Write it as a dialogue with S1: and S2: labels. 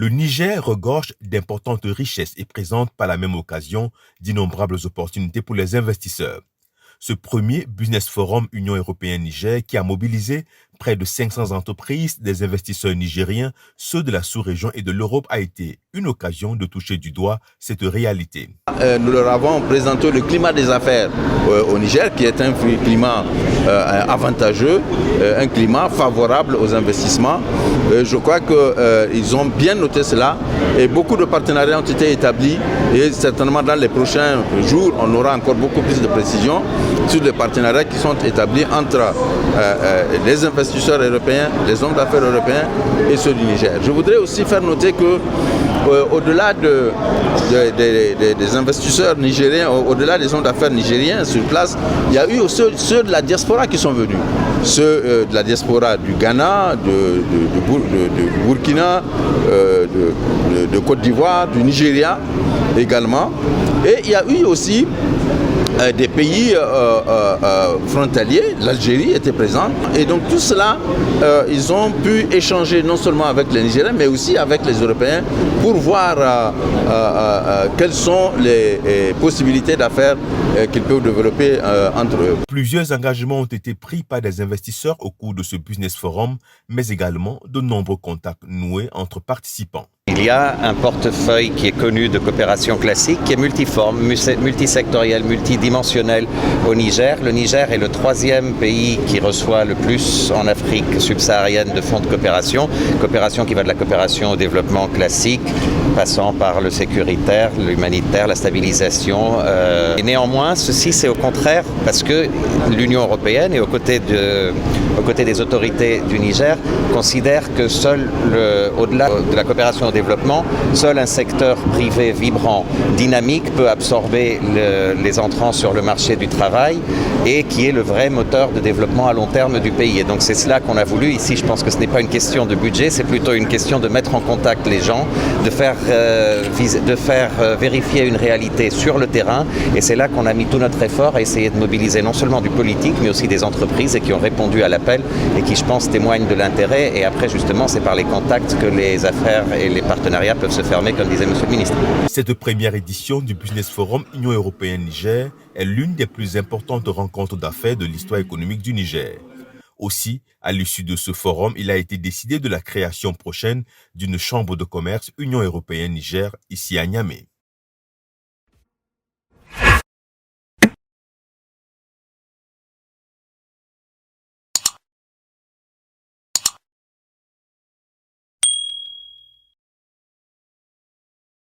S1: Le Niger regorge d'importantes richesses et présente par la même occasion d'innombrables opportunités pour les investisseurs. Ce premier Business Forum Union européenne-Niger qui a mobilisé près de 500 entreprises, des investisseurs nigériens, ceux de la sous-région et de l'Europe a été une occasion de toucher du doigt cette réalité.
S2: Nous leur avons présenté le climat des affaires au Niger qui est un climat avantageux, un climat favorable aux investissements. Je crois qu'ils ont bien noté cela et beaucoup de partenariats ont été établis et certainement dans les prochains jours, on aura encore beaucoup plus de précisions sur les partenariats qui sont établis entre les investisseurs européens, les hommes d'affaires européens et ceux du Niger. Je voudrais aussi faire noter que au-delà des investisseurs nigériens, au-delà des hommes d'affaires nigériens sur place, il y a eu aussi ceux de la diaspora qui sont venus. Ceux de la diaspora du Ghana, de Burkina, de Côte d'Ivoire, du Nigeria également. Et il y a eu aussi des pays frontaliers, l'Algérie était présente. Et donc tout cela, ils ont pu échanger non seulement avec les Nigériens, mais aussi avec les Européens pour voir quelles sont les possibilités d'affaires qu'ils peuvent développer entre eux.
S1: Plusieurs engagements ont été pris par des investisseurs au cours de ce Business Forum, mais également de nombreux contacts noués entre participants.
S3: Il y a un portefeuille qui est connu de coopération classique, qui est multiforme, multisectoriel, multidimensionnel au Niger. Le Niger est le 3e pays qui reçoit le plus en Afrique subsaharienne de fonds de coopération. Coopération qui va de la coopération au développement classique, passant par le sécuritaire, l'humanitaire, la stabilisation. Et néanmoins, ceci c'est au contraire parce que l'Union européenne et aux côtés des autorités du Niger considère que au-delà de la coopération au développement, seul un secteur privé vibrant, dynamique peut absorber les entrants sur le marché du travail et qui est le vrai moteur de développement à long terme du pays. Et donc c'est cela qu'on a voulu. Ici, je pense que ce n'est pas une question de budget, c'est plutôt une question de mettre en contact les gens, de faire vérifier une réalité sur le terrain. Et c'est là qu'on a mis tout notre effort à essayer de mobiliser non seulement du politique, mais aussi des entreprises et qui ont répondu à l'appel et qui, je pense, témoignent de l'intérêt. Et après, justement, c'est par les contacts que les affaires et les partenariats peuvent se fermer, comme disait Monsieur le Ministre.
S1: Cette première édition du Business Forum Union européenne-Niger est l'une des plus importantes rencontres d'affaires de l'histoire économique du Niger. Aussi, à l'issue de ce forum, il a été décidé de la création prochaine d'une chambre de commerce Union européenne-Niger ici à Niamey.